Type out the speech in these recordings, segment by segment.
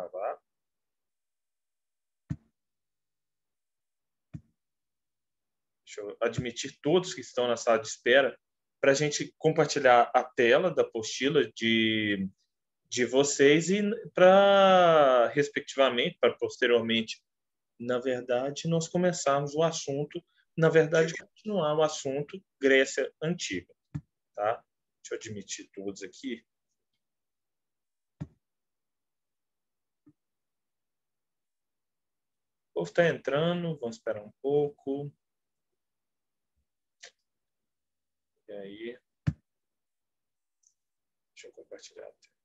gravar. Deixa eu admitir todos que estão na sala de espera para a gente compartilhar a tela da apostila de vocês e para, respectivamente, para posteriormente, na verdade, nós começarmos o assunto, na verdade, continuar o assunto Grécia Antiga. Tá? Deixa eu admitir todos aqui. O povo está entrando, vamos esperar um pouco. E aí, deixa eu compartilhar a tela.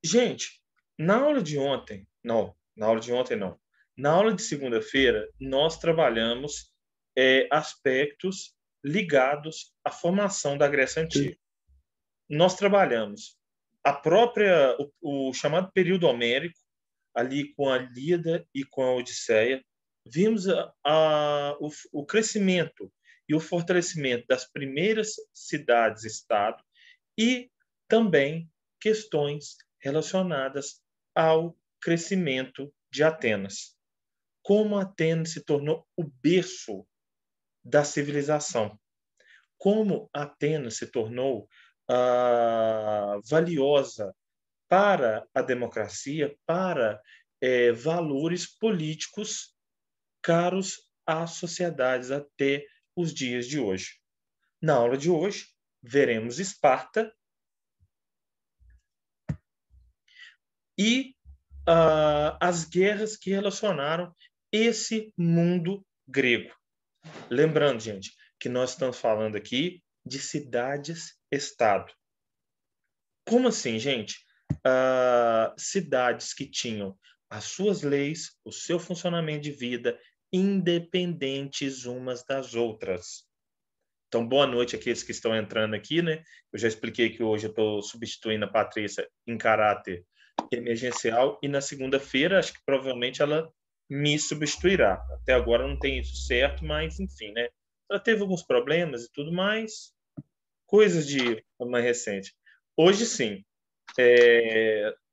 Gente, na aula de ontem, não, na aula de ontem não. Na aula de segunda-feira, nós trabalhamos aspectos ligados à formação da Grécia Antiga. Nós trabalhamos o chamado período homérico, ali com a Ilíada e com a Odisseia. Vimos o crescimento e o fortalecimento das primeiras cidades-estado e também questões relacionadas ao crescimento de Atenas. Como Atenas se tornou o berço da civilização. Como Atenas se tornou valiosa para a democracia, para valores políticos caros às sociedades até os dias de hoje. Na aula de hoje, veremos Esparta e as guerras que relacionaram esse mundo grego. Lembrando, gente, que nós estamos falando aqui de cidades-estado. Como assim, gente? Cidades que tinham as suas leis, o seu funcionamento de vida, independentes umas das outras. Então, boa noite àqueles que estão entrando aqui, né? Eu já expliquei que hoje eu estou substituindo a Patrícia em caráter emergencial e na segunda-feira, acho que provavelmente ela me substituirá. Até agora não tem isso certo, mas enfim, né? Ela teve alguns problemas e tudo mais, coisas de mais recente. Hoje sim,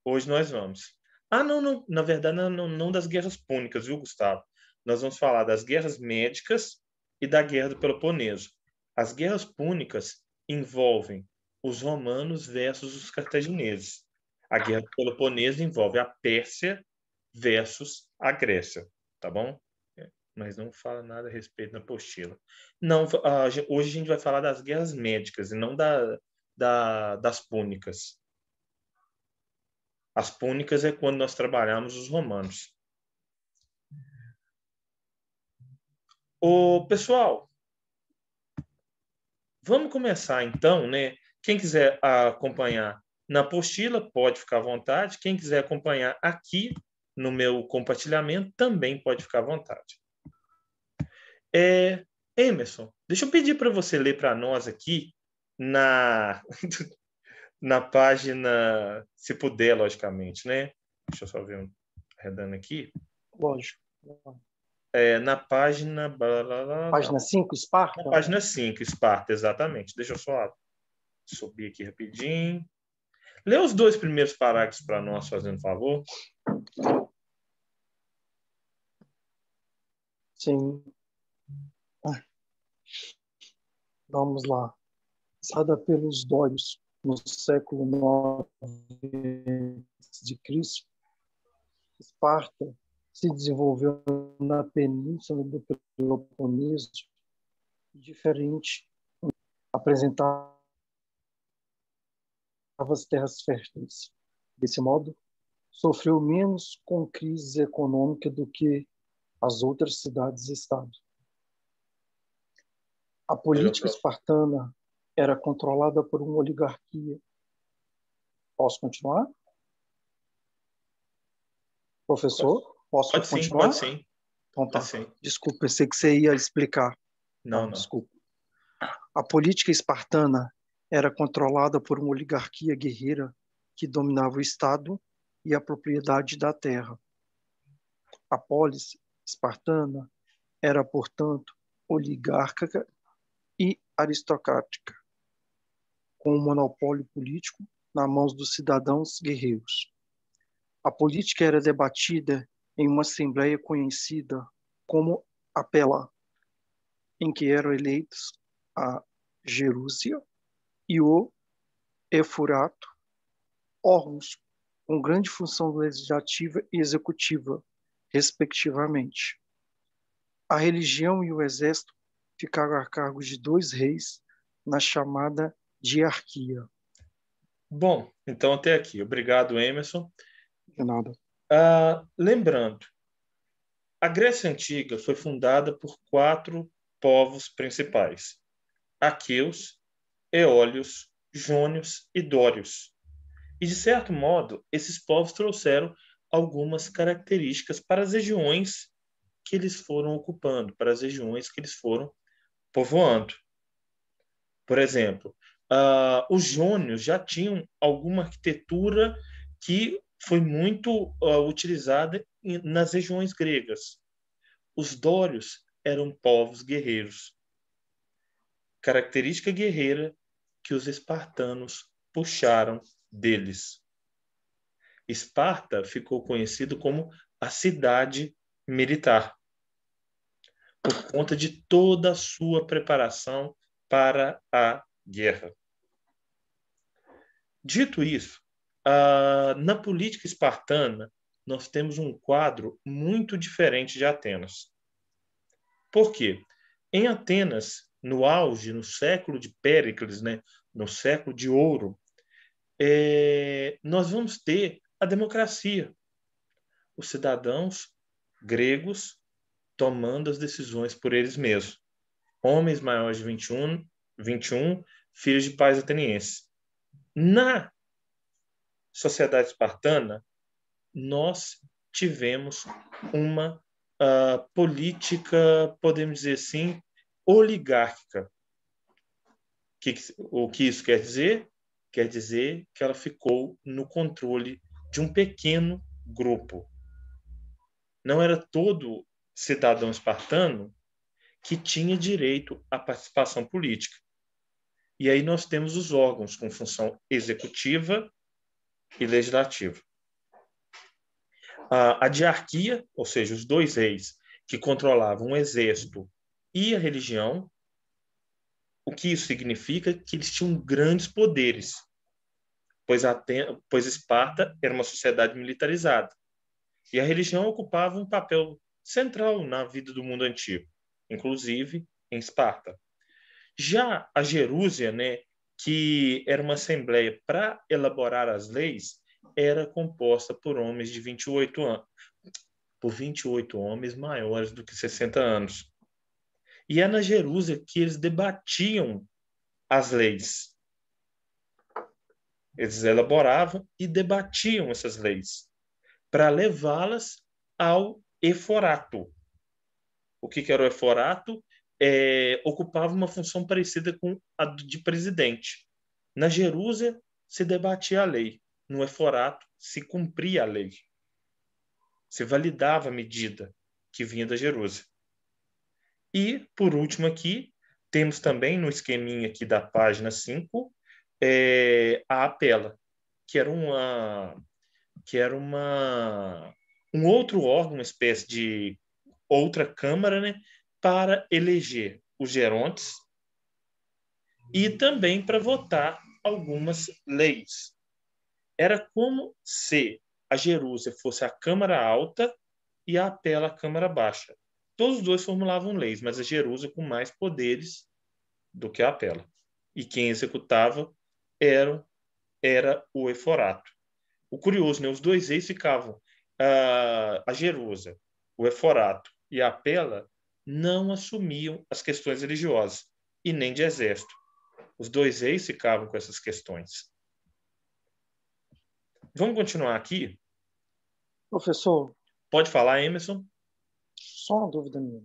hoje nós vamos. Não, na verdade não das guerras púnicas, viu, Gustavo? Nós vamos falar das guerras médicas e da guerra do Peloponeso. As guerras púnicas envolvem os romanos versus os cartagineses. A guerra do Peloponeso envolve a Pérsia versus a Grécia, tá bom? Mas não fala nada a respeito da apostila. Não, hoje a gente vai falar das guerras médicas e não das púnicas. As púnicas é quando nós trabalhamos os romanos. Pessoal, vamos começar então, né? Quem quiser acompanhar na apostila, pode ficar à vontade. Quem quiser acompanhar aqui no meu compartilhamento, também pode ficar à vontade. Emerson, deixa eu pedir para você ler para nós aqui na página, se puder, logicamente, né? Deixa eu só ver arredando aqui. Lógico. Na página... Página 5, Esparta? Na página 5, Esparta, exatamente. Deixa eu só subir aqui rapidinho. Lê os 2 primeiros parágrafos para nós, fazendo favor. Sim. Vamos lá. Lançada pelos dórios no século IX a.C., Esparta se desenvolveu na península do Peloponeso, diferente, apresentava as terras férteis. Desse modo, sofreu menos com crise econômica do que as outras cidades-estado. A política espartana era controlada por uma oligarquia. Posso continuar? Professor, posso continuar? Pode sim. Então tá. Pode sim. Desculpa, pensei que você ia explicar. Não. Desculpa. A política espartana era controlada por uma oligarquia guerreira que dominava o Estado e a propriedade da terra. A polis espartana era, portanto, oligárquica e aristocrática, com o monopólio político nas mãos dos cidadãos guerreiros. A política era debatida em uma assembleia conhecida como a Pela, em que eram eleitos a Gerúsia e o Efurato, órgãos com grande função legislativa e executiva, respectivamente. A religião e o exército ficaram a cargo de 2 reis na chamada diarquia. Bom, então até aqui. Obrigado, Emerson. De nada. Lembrando, a Grécia Antiga foi fundada por 4 povos principais: aqueus, eólios, jônios e dórios. E, de certo modo, esses povos trouxeram algumas características para as regiões que eles foram ocupando, para as regiões que eles foram povoando. Por exemplo, os jônios já tinham alguma arquitetura que foi muito utilizada nas regiões gregas. Os dórios eram povos guerreiros. Característica guerreira que os espartanos puxaram deles. Esparta ficou conhecido como a cidade militar, por conta de toda a sua preparação para a guerra. Dito isso, na política espartana, nós temos um quadro muito diferente de Atenas. Por quê? Em Atenas, no auge, no século de Péricles, né, no século de ouro, nós vamos ter a democracia. Os cidadãos gregos tomando as decisões por eles mesmos. Homens maiores de 21, filhos de pais atenienses. Na sociedade espartana, nós tivemos uma política, podemos dizer assim, oligárquica. O que isso quer dizer? Quer dizer que ela ficou no controle de um pequeno grupo. Não era todo cidadão espartano que tinha direito à participação política. E aí nós temos os órgãos com função executiva e legislativa. A diarquia, ou seja, os 2 reis que controlavam o exército e a religião, o que isso significa? Que eles tinham grandes poderes, pois Esparta era uma sociedade militarizada. E a religião ocupava um papel central na vida do mundo antigo, inclusive em Esparta. Já a Gerúsia, né, que era uma assembleia para elaborar as leis, era composta por homens de 28 anos, por 28 homens maiores do que 60 anos. E é na Gerúsia que eles debatiam as leis. Eles elaboravam e debatiam essas leis para levá-las ao eforato. O que era o eforato? Ocupava uma função parecida com a de presidente. Na Gerúsia se debatia a lei, no eforato se cumpria a lei. Se validava a medida que vinha da Gerúsia. E, por último aqui, temos também no esqueminha aqui da página 5, a Apela, que era um outro órgão, uma espécie de outra câmara, né, para eleger os gerontes e também para votar algumas leis. Era como se a Gerúsia fosse a Câmara Alta e a Apela a Câmara Baixa. Todos os 2 formulavam leis, mas a Gerúsia com mais poderes do que a Apela. E quem executava era o eforato. O curioso, né? Os 2 reis ficavam, a Gerúsia, o eforato e a Apela não assumiam as questões religiosas e nem de exército. Os 2 reis ficavam com essas questões. Vamos continuar aqui? Professor, Pode falar, Emerson? só uma dúvida minha.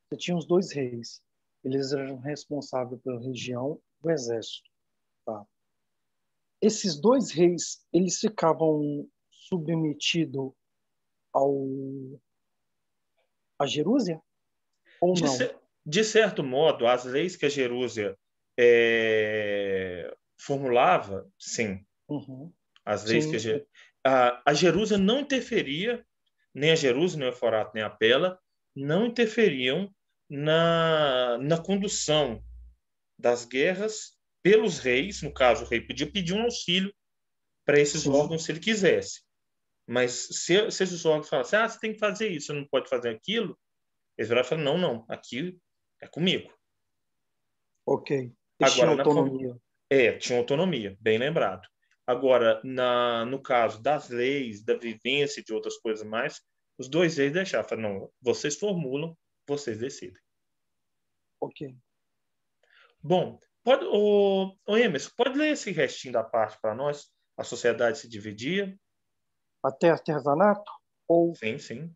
Você tinha os 2 reis. Eles eram responsáveis pela região do exército. Tá? Esses dois reis, eles ficavam submetidos ao a Jerusalém ou De, não? cer- de certo modo, as leis que a Jerusalém formulava, sim, Uhum. as leis que Sim, a Jerusalém não interferia, nem a Jerusalém, nem o Eufrato, nem a Pela, não interferiam na condução das guerras pelos reis. No caso, o rei podia pedir um auxílio para esses sim. órgãos se ele quisesse. Mas se esses órgãos falassem, você tem que fazer isso, você não pode fazer aquilo, eles viraram e falaram, não, não, aqui é comigo. Ok. Eles tinham Agora, autonomia. tinha autonomia, bem lembrado. Agora, no caso das leis, da vivência e de outras coisas mais, os dois reis deixaram, falaram, não, vocês formulam, vocês decidem. Ok. Bom, Emerson, pode ler esse restinho da parte para nós? A sociedade se dividia? Até artesanato? Ou, Sim, sim.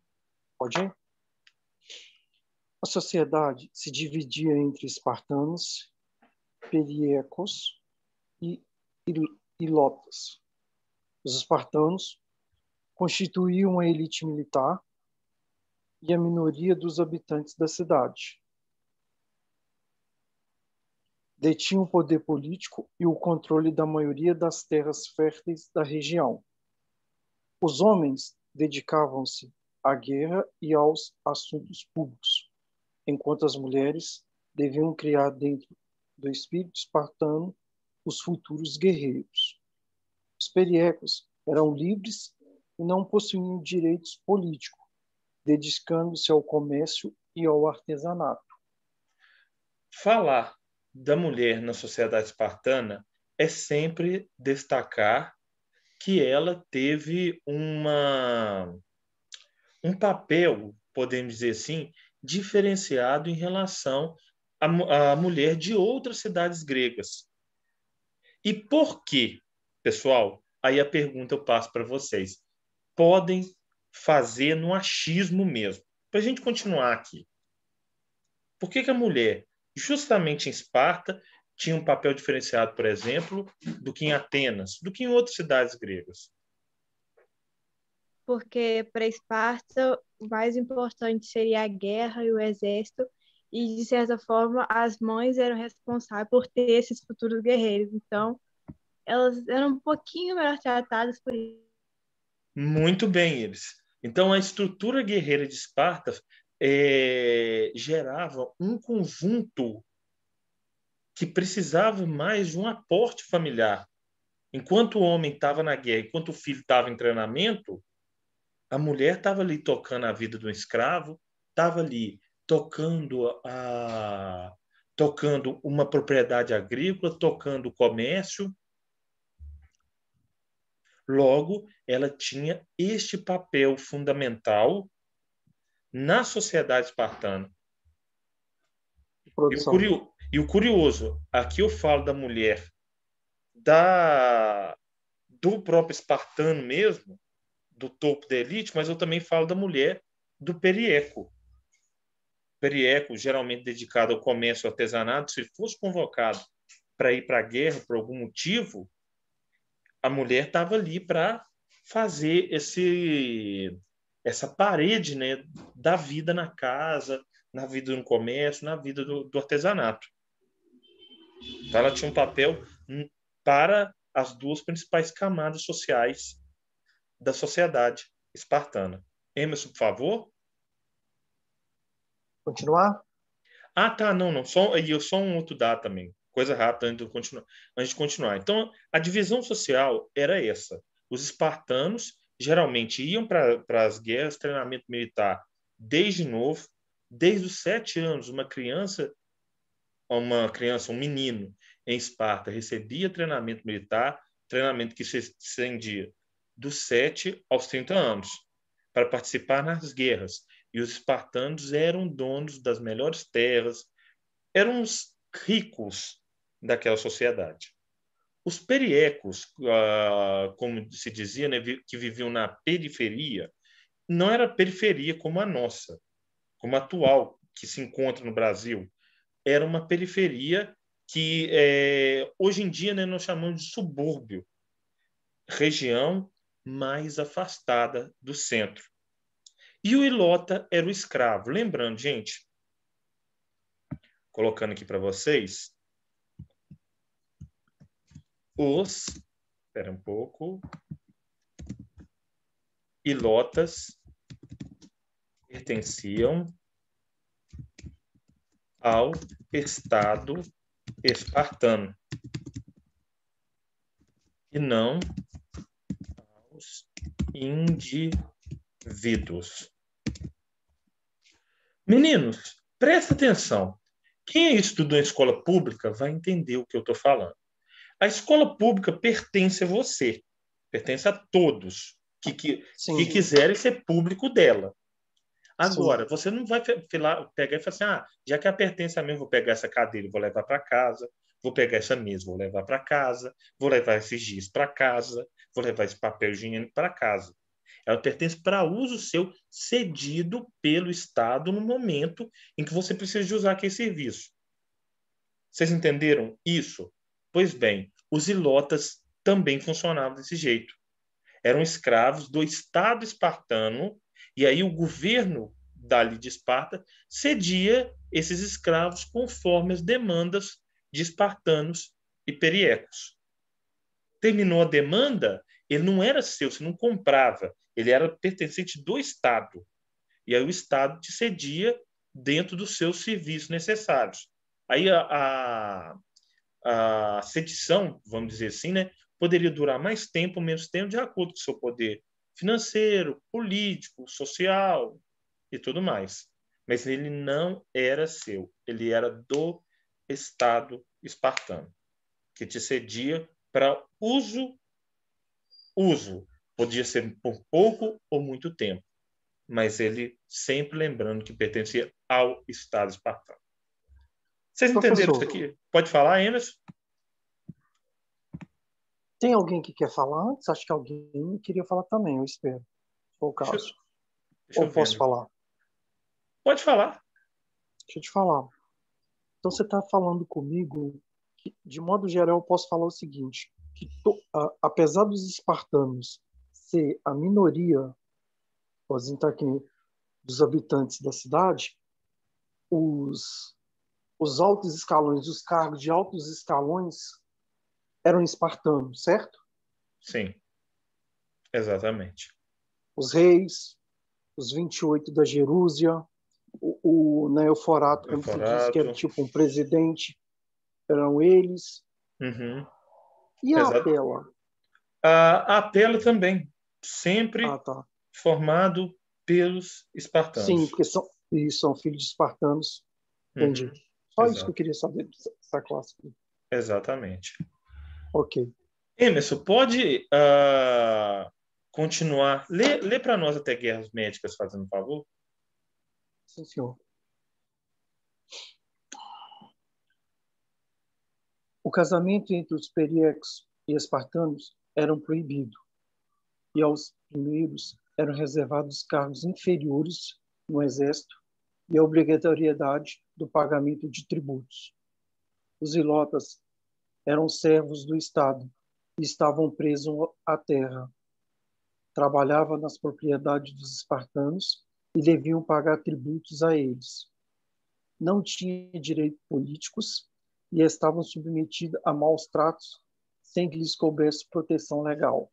pode ir? A sociedade se dividia entre espartanos, periecos e ilotas. Os espartanos constituíam a elite militar e a minoria dos habitantes da cidade. Detinham o poder político e o controle da maioria das terras férteis da região. Os homens dedicavam-se à guerra e aos assuntos públicos, enquanto as mulheres deviam criar dentro do espírito espartano os futuros guerreiros. Os periecos eram livres e não possuíam direitos políticos, dedicando-se ao comércio e ao artesanato. Falar da mulher na sociedade espartana é sempre destacar que ela teve um papel, podemos dizer assim, diferenciado em relação à mulher de outras cidades gregas. E por quê, pessoal? Aí a pergunta eu passo para vocês. Podem fazer no achismo mesmo, para a gente continuar aqui. Por que a mulher, justamente em Esparta, tinha um papel diferenciado, por exemplo, do que em Atenas, do que em outras cidades gregas? Porque para Esparta o mais importante seria a guerra e o exército, e de certa forma as mães eram responsáveis por ter esses futuros guerreiros. Então, elas eram um pouquinho melhor tratadas por isso. Muito bem, eles. Então, a estrutura guerreira de Esparta gerava um conjunto que precisava mais de um aporte familiar. Enquanto o homem estava na guerra, enquanto o filho estava em treinamento, a mulher estava ali tocando a vida do escravo, estava ali tocando uma propriedade agrícola, tocando o comércio. Logo, ela tinha este papel fundamental na sociedade espartana. Produção. E o curioso, aqui eu falo da mulher da do próprio espartano mesmo, do topo da elite, mas eu também falo da mulher do perieco. Perieco, geralmente dedicado ao comércio e artesanato, se ele fosse convocado para ir para a guerra por algum motivo, a mulher estava ali para fazer essa parede, né, da vida na casa, na vida no comércio, na vida do artesanato. Então, ela tinha um papel para as duas principais camadas sociais da sociedade espartana. Emerson, por favor. Continuar? Ah, tá, não, não. Só um outro dado também. Coisa rápida antes de continuar. Então, a divisão social era essa. Os espartanos geralmente iam para as guerras, treinamento militar desde novo, desde os 7 anos, um menino em Esparta recebia treinamento militar, treinamento que se estendia dos 7 aos 30 anos, para participar nas guerras. E os espartanos eram donos das melhores terras, eram os ricos daquela sociedade. Os periecos, como se dizia, né, que viviam na periferia, não era periferia como a nossa, como a atual, que se encontra no Brasil. era uma periferia que hoje em dia, né, nós chamamos de subúrbio, região mais afastada do centro. E o ilota era o escravo. Lembrando, gente, colocando aqui para vocês, espera um pouco, ilotas pertenciam ao Estado espartano e não aos indivíduos. Meninos, presta atenção. Quem estudou em escola pública vai entender o que eu estou falando. A escola pública pertence a você, pertence a todos que quiserem ser público dela. Agora, sim, você não vai pegar e falar assim, já que ela pertence a mim, vou pegar essa cadeira e vou levar para casa, vou pegar essa mesa, vou levar para casa, vou levar esses giz para casa, vou levar esse papel higiênico para casa. Ela pertence para uso seu, cedido pelo Estado no momento em que você precisa de usar aquele serviço. Vocês entenderam isso? Pois bem, os ilotas também funcionavam desse jeito. Eram escravos do Estado espartano, e aí o governo dali de Esparta cedia esses escravos conforme as demandas de espartanos e periecos. Terminou a demanda, ele não era seu, você não comprava, ele era pertencente do Estado. E aí o Estado te cedia dentro dos seus serviços necessários. Aí a cedição, vamos dizer assim, né, poderia durar mais tempo ou menos tempo, de acordo com o seu poder financeiro, político, social e tudo mais. Mas ele não era seu, ele era do Estado espartano, que te cedia para uso. Podia ser por pouco ou muito tempo, mas ele sempre lembrando que pertencia ao Estado espartano. Vocês entenderam isso aqui? Pode falar, Emerson? Tem alguém que quer falar antes? Acho que alguém queria falar também, eu espero. Se for o caso. Deixa eu posso falar? Pode falar. Deixa eu te falar. Então, você está falando comigo que, de modo geral, eu posso falar o seguinte, que apesar dos espartanos ser a minoria, posso entrar aqui, dos habitantes da cidade, os altos escalões, os cargos de altos escalões eram espartanos, certo? Sim, exatamente. Os reis, os 28 da Jerúsia, o Neoforato, como você disse, que era tipo um presidente, eram eles. Uhum. E a Apela? A Apela também, sempre formado pelos espartanos. Sim, porque são filhos de espartanos. Entendi. Uhum. Só isso que eu queria saber dessa classe. Exatamente. Ok. Emerson, pode continuar? Lê para nós até Guerras Médicas, fazendo um favor. Sim, senhor. O casamento entre os periecos e espartanos era proibido, e aos primeiros eram reservados cargos inferiores no exército e a obrigatoriedade do pagamento de tributos. Os ilotas eram servos do Estado e estavam presos à terra. Trabalhavam nas propriedades dos espartanos e deviam pagar tributos a eles. Não tinham direitos políticos e estavam submetidos a maus tratos sem que lhes coubesse proteção legal.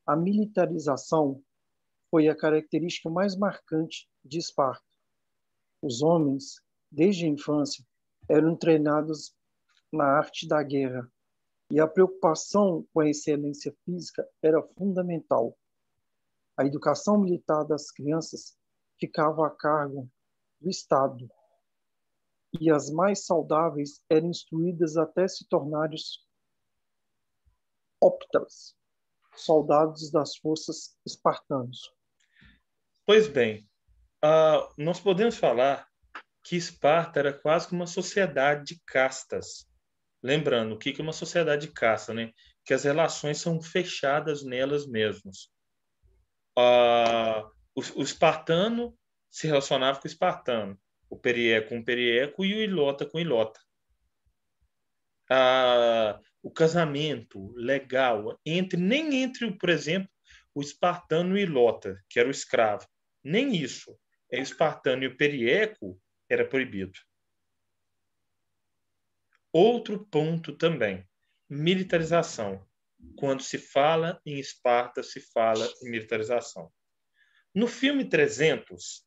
A militarização foi a característica mais marcante de Esparta. Os homens, desde a infância, eram treinados na arte da guerra e a preocupação com a excelência física era fundamental. A educação militar das crianças ficava a cargo do Estado e as mais saudáveis eram instruídas até se tornarem óptras, soldados das forças espartanas. Pois bem, nós podemos falar que Esparta era quase que uma sociedade de castas. Lembrando, o que é uma sociedade de casta, né? Que as relações são fechadas nelas mesmas. O espartano se relacionava com o espartano. o perié com perieco e o ilota com ilota. O casamento legal nem entre, por exemplo, o espartano e o ilota, que era o escravo. Nem isso. O espartano e o perieco era proibido. Outro ponto também, militarização. Quando se fala em Esparta, se fala em militarização. No filme 300,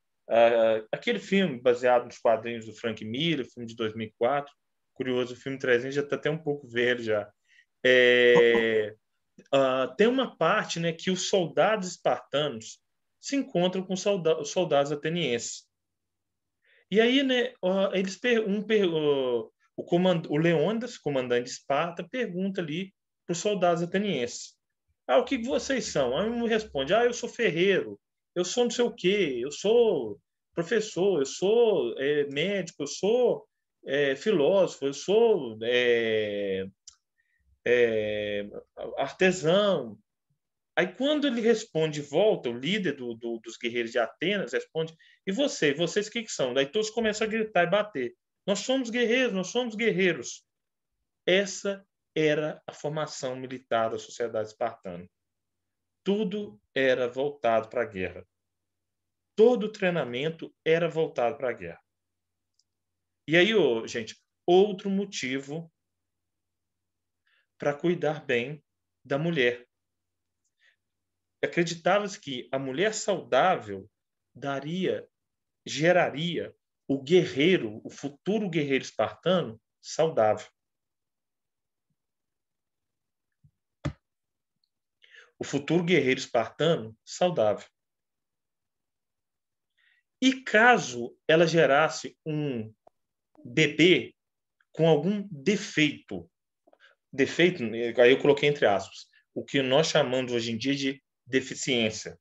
aquele filme baseado nos quadrinhos do Frank Miller, filme de 2004, curioso, o filme 300 já está até um pouco velho já. Tem uma parte, né, que os soldados espartanos se encontram com os soldados atenienses. E aí, né, eles o Leônidas, comandante de Esparta, pergunta ali para os soldados atenienses: o que vocês são? Aí um responde: eu sou ferreiro, eu sou não sei o quê, eu sou professor, eu sou médico, eu sou filósofo, eu sou artesão. Aí, quando ele responde de volta, o líder dos guerreiros de Atenas responde: e você? Vocês o que são? Daí todos começam a gritar e bater: nós somos guerreiros, nós somos guerreiros. Essa era a formação militar da sociedade espartana. Tudo era voltado para a guerra. Todo o treinamento era voltado para a guerra. E aí, gente, outro motivo para cuidar bem da mulher. Acreditava-se que a mulher saudável geraria o guerreiro, o futuro guerreiro espartano saudável. O futuro guerreiro espartano saudável. E caso ela gerasse um bebê com algum defeito, aí eu coloquei entre aspas, o que nós chamamos hoje em dia de deficiência.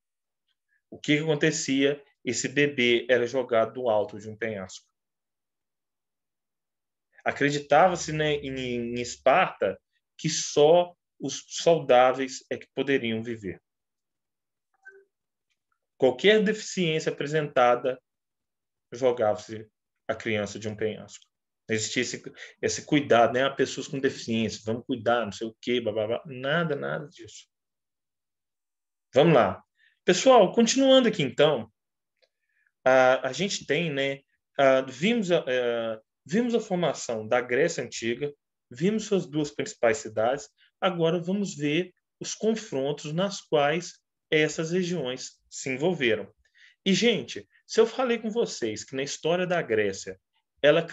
O que acontecia? Esse bebê era jogado do alto de um penhasco. Acreditava-se, né, em Esparta que só os saudáveis é que poderiam viver. Qualquer deficiência apresentada, jogava-se a criança de um penhasco. Não existia esse cuidado, né? Pessoas com deficiência, vamos cuidar, não sei o quê, blá, blá, blá. Nada disso. Vamos lá. Pessoal, continuando aqui então, a gente tem, né? Vimos a formação da Grécia Antiga, vimos suas duas principais cidades, agora vamos ver os confrontos nas quais essas regiões se envolveram. E, gente, se eu falei com vocês que na história da Grécia ela é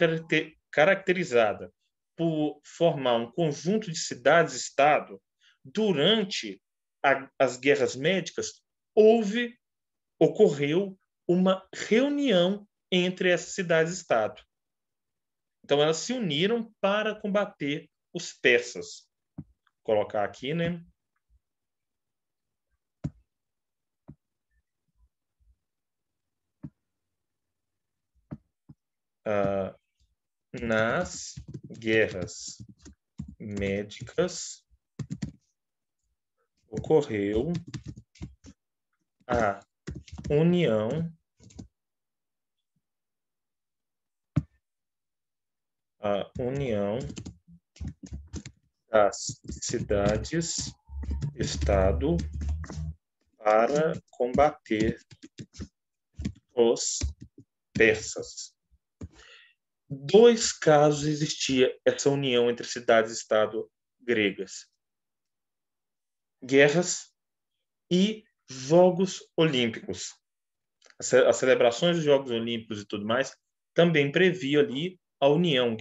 caracterizada por formar um conjunto de cidades-estado, durante as guerras médicas, ocorreu uma reunião entre essas cidades-estado. Então, elas se uniram para combater os persas. Vou colocar aqui, né? Nas guerras médicas ocorreu a união das cidades-estado para combater os persas. Dois casos existia essa união entre cidades-estado gregas: guerras e Jogos Olímpicos. As celebrações dos Jogos Olímpicos e tudo mais também previam ali a união,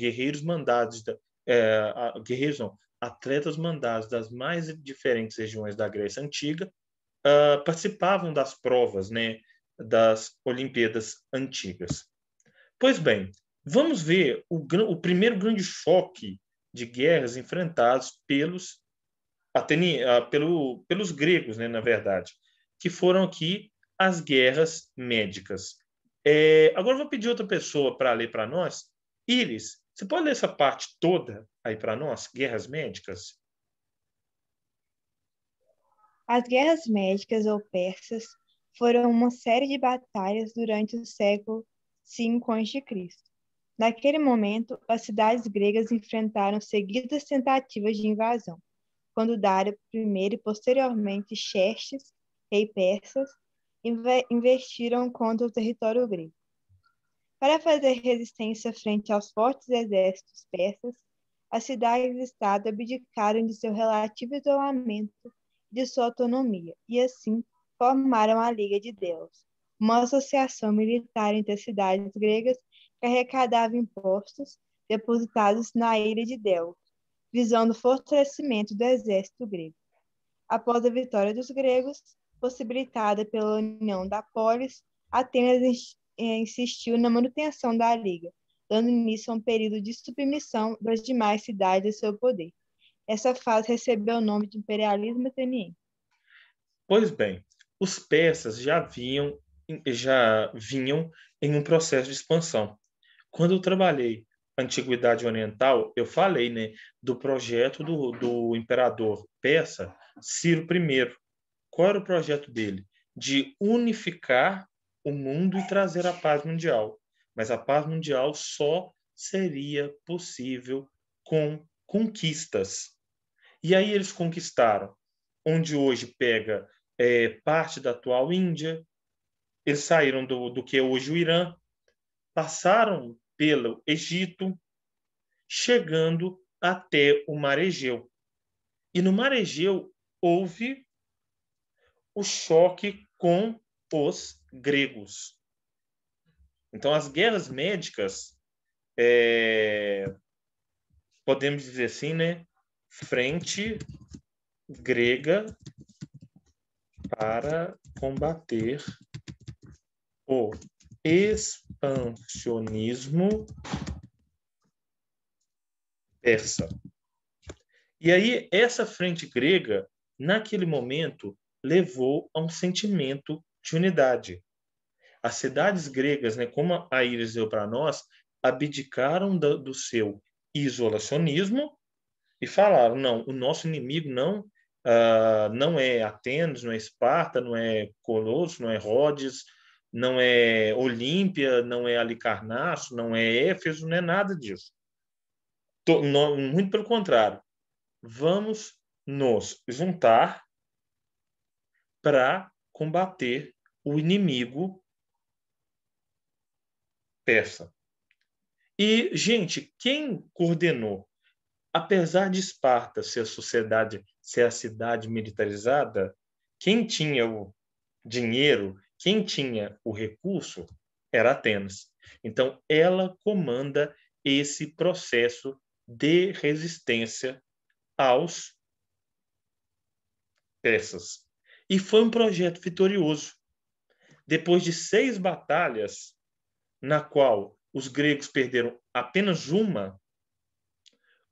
atletas mandados das mais diferentes regiões da Grécia Antiga participavam das provas, né, das Olimpíadas Antigas. Pois bem, vamos ver o primeiro grande choque de guerras enfrentados pelos gregos, né, na verdade, que foram aqui as guerras médicas. Agora eu vou pedir outra pessoa para ler para nós. Iris, você pode ler essa parte toda aí para nós? Guerras médicas? As guerras médicas ou persas foram uma série de batalhas durante o século 5 a.C. Naquele momento, as cidades gregas enfrentaram seguidas tentativas de invasão, quando Dário I e posteriormente Xerxes, rei persas, investiram contra o território grego. Para fazer resistência frente aos fortes exércitos persas, as cidades-estado abdicaram de seu relativo isolamento e de sua autonomia, e assim formaram a Liga de Delos, uma associação militar entre as cidades gregas que arrecadava impostos depositados na ilha de Delos, visando o fortalecimento do exército grego. Após a vitória dos gregos, possibilitada pela união da polis, Atenas insistiu na manutenção da Liga, dando início a um período de submissão das demais cidades ao seu poder. Essa fase recebeu o nome de imperialismo ateniense. Pois bem, os persas já vinham em um processo de expansão. Quando eu trabalhei Antiguidade Oriental, eu falei, né, do projeto do imperador persa Ciro I. Qual era o projeto dele? De unificar o mundo e trazer a paz mundial. Mas a paz mundial só seria possível com conquistas. E aí eles conquistaram, onde hoje pega parte da atual Índia, eles saíram do que é hoje o Irã, passaram pelo Egito, chegando até o Mar Egeu. E no Mar Egeu houve o choque com os gregos. Então, as guerras médicas, podemos dizer assim, né? Frente grega para combater o expansionismo persa. E aí, essa frente grega, naquele momento, levou a um sentimento de unidade. As cidades gregas, né, como a Iris deu para nós, abdicaram do seu isolacionismo e falaram, não, o nosso inimigo não é Atenas, não é Esparta, não é Colosso, não é Rhodes, não é Olímpia, não é Halicarnasso, não é Éfeso, não é nada disso. Muito pelo contrário. Vamos nos juntar para combater o inimigo persa. E, gente, quem coordenou? Apesar de Esparta ser a cidade militarizada, quem tinha o dinheiro, quem tinha o recurso, era Atenas. Então, ela comanda esse processo de resistência aos persas. E foi um projeto vitorioso. Depois de 6 batalhas, na qual os gregos perderam apenas uma,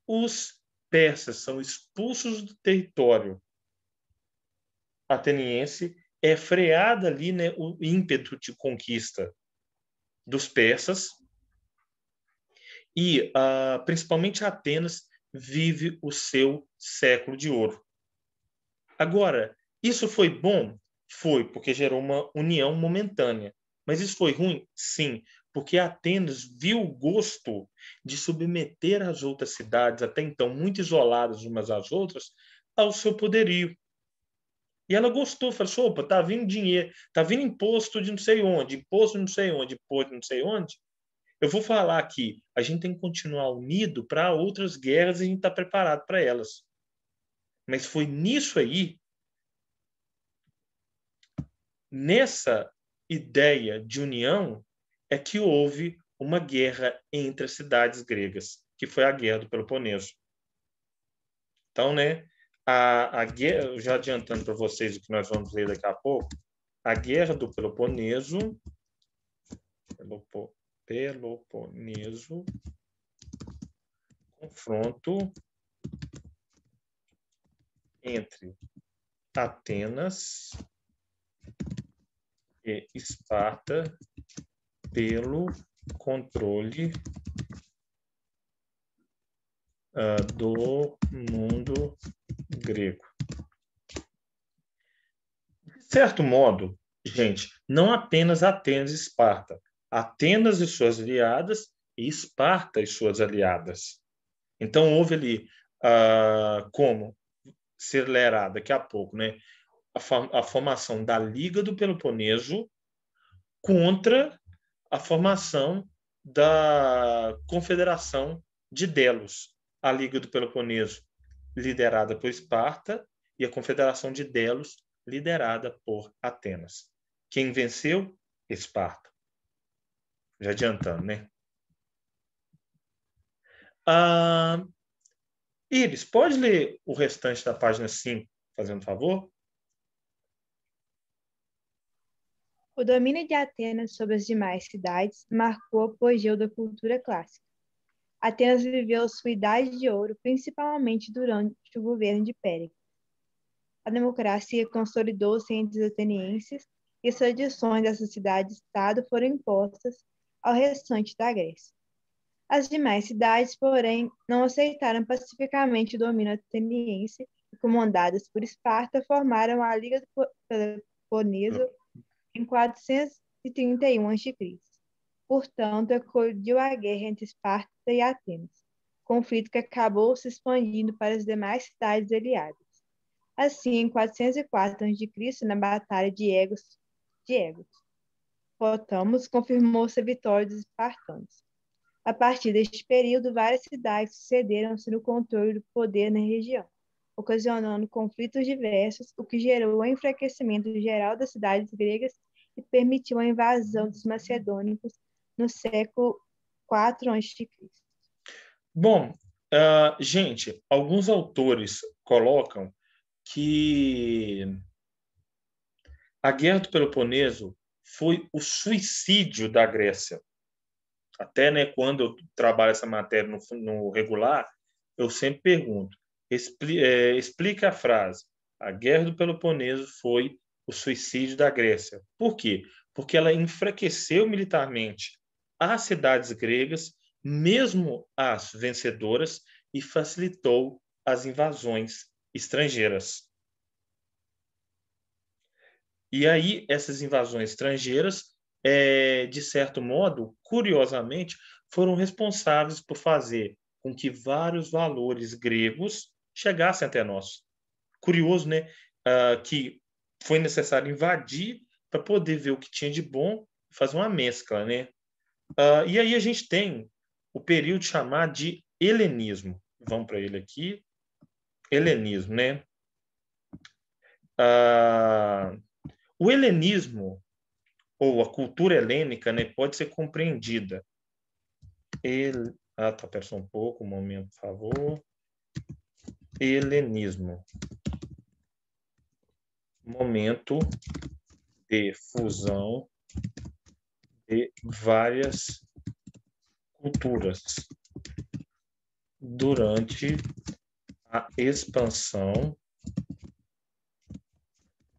os persas são expulsos do território ateniense, é freado ali, né, o ímpeto de conquista dos persas, e principalmente Atenas vive o seu século de ouro. Agora, isso foi bom? Foi, porque gerou uma união momentânea. Mas isso foi ruim? Sim, porque Atenas viu o gosto de submeter as outras cidades, até então muito isoladas umas às outras, ao seu poderio. E ela gostou, falou assim, opa, tá vindo dinheiro, tá vindo imposto de não sei onde, imposto de não sei onde, imposto de não sei onde. Eu vou falar aqui, a gente tem que continuar unido para outras guerras e a gente está preparado para elas. Mas foi nisso aí, nessa ideia de união, é que houve uma guerra entre as cidades gregas, que foi a Guerra do Peloponeso. Então, né, a guerra, já adiantando para vocês o que nós vamos ler daqui a pouco, a Guerra do Peloponeso, confronto entre Atenas e Esparta pelo controle do mundo grego. De certo modo, gente, não apenas Atenas e Esparta, Atenas e suas aliadas e Esparta e suas aliadas. Então, houve ali, como se lerá daqui a pouco, né, a formação da Liga do Peloponeso contra a formação da Confederação de Delos. A Liga do Peloponeso, liderada por Esparta, e a Confederação de Delos, liderada por Atenas. Quem venceu? Esparta. Já adiantando, né? Iris, pode ler o restante da página 5, fazendo favor? O domínio de Atenas sobre as demais cidades marcou o apogeu da cultura clássica. Atenas viveu sua idade de ouro principalmente durante o governo de Péricles. A democracia consolidou-se entre os atenienses e as tradições dessa cidade-estado foram impostas ao restante da Grécia. As demais cidades, porém, não aceitaram pacificamente o domínio ateniense e, comandadas por Esparta, formaram a Liga do Peloponeso em 431 a.C. Portanto, eclodiu a guerra entre Esparta e Atenas, conflito que acabou se expandindo para as demais cidades aliadas. Assim, em 404 a.C., na Batalha de Egos, Potamos confirmou-se a vitória dos espartanos. A partir deste período, várias cidades sucederam-se no controle do poder na região, ocasionando conflitos diversos, o que gerou o enfraquecimento geral das cidades gregas e permitiu a invasão dos macedônicos no século IV a.C. Bom, gente, alguns autores colocam que a Guerra do Peloponeso foi o suicídio da Grécia. Até, né, quando eu trabalho essa matéria no regular, eu sempre pergunto, explica a frase, a Guerra do Peloponeso foi o suicídio da Grécia. Por quê? Porque ela enfraqueceu militarmente as cidades gregas, mesmo as vencedoras, e facilitou as invasões estrangeiras. E aí, essas invasões estrangeiras, de certo modo, curiosamente, foram responsáveis por fazer com que vários valores gregos chegassem até nós. Curioso, né? Que foi necessário invadir para poder ver o que tinha de bom e fazer uma mescla, né? E aí a gente tem o período chamado de helenismo. Vamos para ele aqui. Helenismo, né? O helenismo, ou a cultura helênica, né, pode ser compreendida. Pera só um pouco, um momento, por favor. Helenismo. Momento de fusão de várias culturas durante a expansão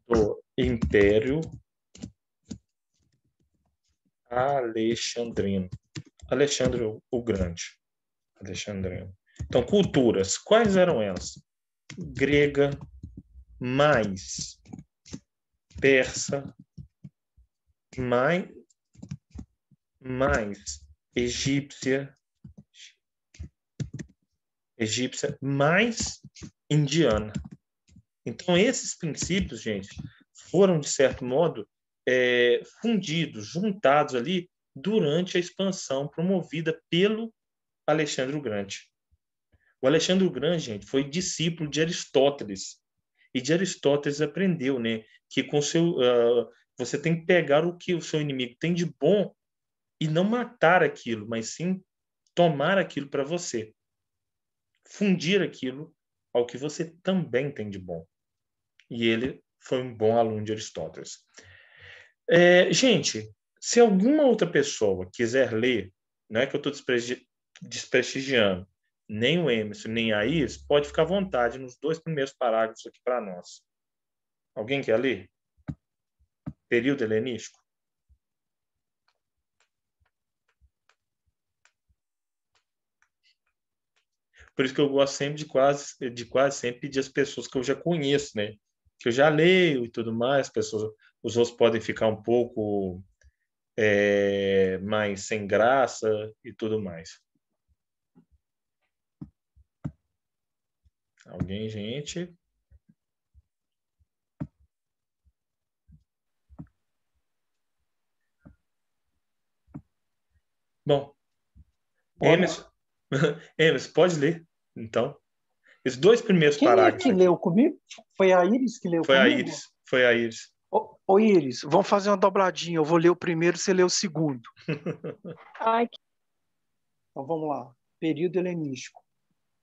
do Império Alexandrino. Alexandre o Grande. Alexandrino. Então, culturas. Quais eram elas? Grega, mais persa, mais egípcia, mais indiana. Então, esses princípios, gente, foram, de certo modo, fundidos, juntados ali durante a expansão promovida pelo Alexandre o Grande. O Alexandre o Grande, gente, foi discípulo de Aristóteles. E de Aristóteles aprendeu, né, que com você tem que pegar o que o seu inimigo tem de bom e não matar aquilo, mas sim tomar aquilo para você. Fundir aquilo ao que você também tem de bom. E ele foi um bom aluno de Aristóteles. Gente, se alguma outra pessoa quiser ler, não é que eu estou desprestigiando nem o Emerson, nem a Iris, pode ficar à vontade nos 2 primeiros parágrafos aqui para nós. Alguém quer ler? Período helenístico? Por isso que eu gosto sempre de quase sempre pedir às pessoas que eu já conheço, né? Que eu já leio e tudo mais, os outros podem ficar um pouco mais sem graça e tudo mais. Alguém, gente? Bom, Emerson, Emerson, pode ler, então. Esses 2 primeiros Quem é parágrafos que aqui. leu comigo? Foi a Iris que leu Foi a comigo? Iris. Foi a Iris. Ô, Iris, vamos fazer uma dobradinha. Eu vou ler o primeiro, você lê o segundo. Ai, Então vamos lá. Período helenístico.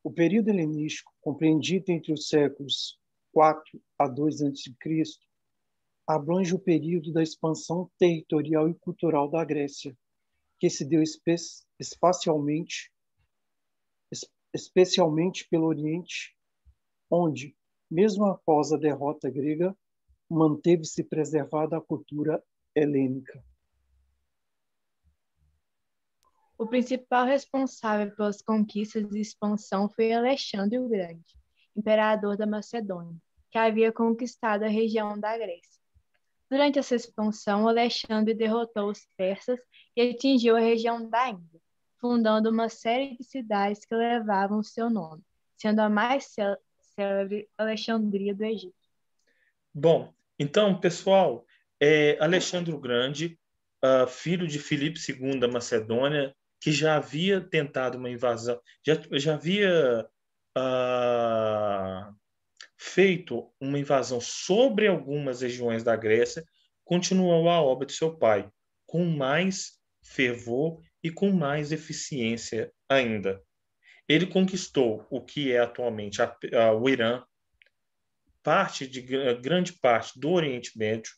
O período helenístico, compreendido entre os séculos 4 a 2 a.C., abrange o período da expansão territorial e cultural da Grécia, que se deu especialmente pelo Oriente, onde, mesmo após a derrota grega, manteve-se preservada a cultura helênica. o principal responsável pelas conquistas e expansão foi Alexandre o Grande, imperador da Macedônia, que havia conquistado a região da Grécia. Durante essa expansão, Alexandre derrotou os persas e atingiu a região da Índia, fundando uma série de cidades que levavam seu nome, sendo a mais célebre Alexandria do Egito. Bom, então, pessoal, Alexandre o Grande, filho de Filipe II da Macedônia, que já havia tentado uma invasão, já havia feito uma invasão sobre algumas regiões da Grécia, continuou a obra de seu pai, com mais fervor e com mais eficiência ainda. Ele conquistou o que é atualmente o Irã, grande parte do Oriente Médio,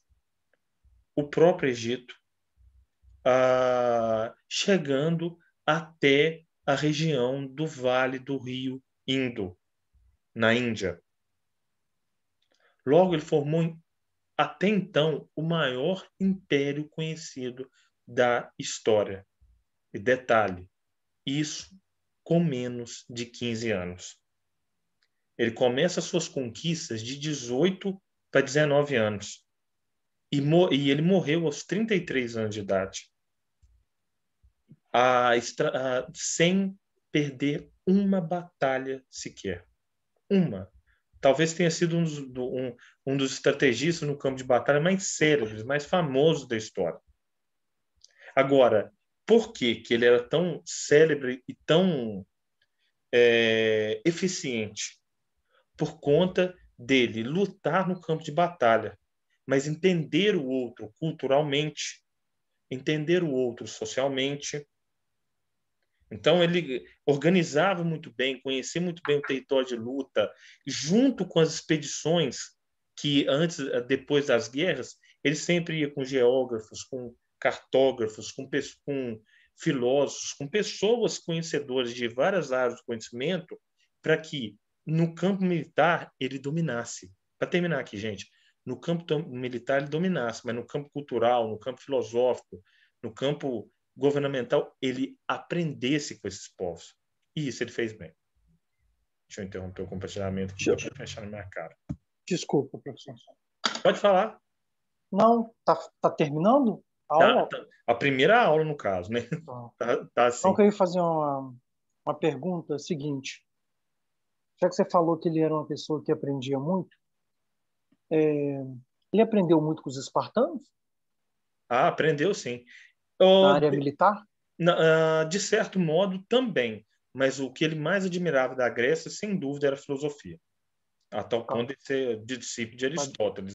o próprio Egito, chegando até a região do Vale do Rio Indo, na Índia. Logo, ele formou, até então, o maior império conhecido da história. E detalhe, isso com menos de 15 anos. Ele começa suas conquistas de 18 para 19 anos. E ele morreu aos 33 anos de idade. Sem perder uma batalha sequer. Uma. Talvez tenha sido um dos estrategistas no campo de batalha mais célebres, mais famosos da história. Agora, por que ele era tão célebre e tão eficiente? Por conta dele lutar no campo de batalha, mas entender o outro culturalmente, entender o outro socialmente. Então, ele organizava muito bem, conhecia muito bem o território de luta, junto com as expedições que, depois das guerras, ele sempre ia com geógrafos, com cartógrafos, com filósofos, com pessoas conhecedoras de várias áreas do conhecimento, para que, no campo militar, ele dominasse. Para terminar aqui, gente, no campo militar ele dominasse, mas no campo cultural, no campo filosófico, no campo governamental, ele aprendesse com esses povos. E isso ele fez bem. Deixa eu interromper o compartilhamento aqui para fechar na minha cara. Desculpa, professor. Pode falar. Não, tá terminando a aula? A primeira aula, no caso, né? Tá assim. Então, eu queria fazer uma pergunta seguinte. Já que você falou que ele era uma pessoa que aprendia muito, ele aprendeu muito com os espartanos? Aprendeu sim. Na área militar? De certo modo, também. Mas o que ele mais admirava da Grécia, sem dúvida, era a filosofia. A tal ponto de ser discípulo de Aristóteles.